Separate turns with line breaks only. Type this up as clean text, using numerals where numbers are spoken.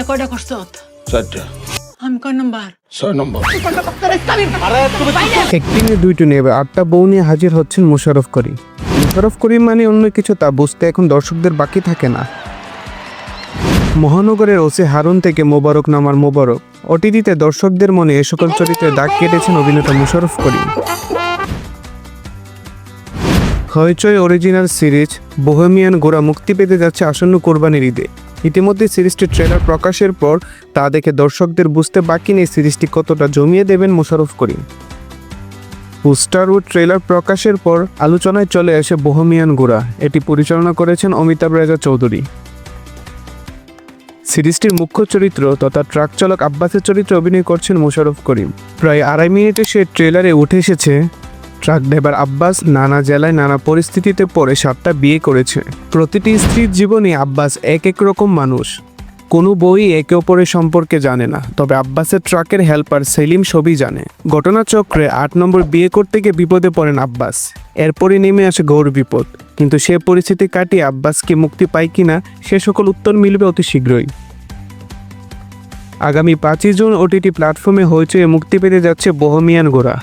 কয়টা করছত?
4টা।
আমি কয় নাম্বার?
6 নম্বর।
একদিনে দুইটি নেবে 8টা বউ নিয়ে হাজির হচ্ছেন মোশাররফ করিম। মোশাররফ করিম মানে অন্য কিছু তা বুঝতে এখন দর্শকদের বাকি থাকে না। মহানগরের ওসি হারুন থেকে মোবারক নামার মোবারক ওটিটিতে দর্শকদের মনে এ সকল চরিত্রে দাগ কেটেছেন অভিনেতা মোশাররফ করিম। হইচই অরিজিনাল সিরিজ বোহেমিয়ান গোরা মুক্তি পেতে যাচ্ছে আসন্ন কোরবানির ঈদে। ইতিমধ্যে সিরিজটির ট্রেলার প্রকাশের পর তা দেখে দর্শকদের বুঝতে বাকি নেই সিরিজটি কতটা জমিয়ে দেবেন মোশাররফ করিম। পোস্টার ও ট্রেলার প্রকাশের পর আলোচনায় চলে আসে বোহেমিয়ান গোরা। এটি পরিচালনা করেছেন অমিতাভ রেজা চৌধুরী। সিরিজটির মুখ্য চরিত্র তথা ট্রাক চালক আব্বাসের চরিত্রে অভিনয় করছেন মোশাররফ করিম। প্রায় 2.5 মিনিটে সে ট্রেলারে উঠে এসেছে ট্রাক ড্রাইভার আব্বাস নানা জেলায় নানা পরিস্থিতিতে পড়ে 7টা বিয়ে করেছে। প্রতিটি স্ত্রীর জীবনে আব্বাস এক এক রকম মানুষ। কোনো বই একে অপরের সম্পর্কে জানে না, তবে আব্বাসের ট্রাকের হেল্পার সেলিম সবই জানে। ঘটনাচক্রে 8 নম্বর বিয়ে করতে গিয়ে বিপদে পড়েন আব্বাস। এরপরই নেমে আসে ঘোর বিপদ, কিন্তু সে পরিস্থিতি কাটিয়ে আব্বাসকে মুক্তি পায় কিনা সে সকল উত্তর মিলবে অতি শীঘ্রই। আগামী 5ই জুন ওটিটি প্ল্যাটফর্মে হইচই মুক্তি পেতে যাচ্ছে বোহেমিয়ান গোরা।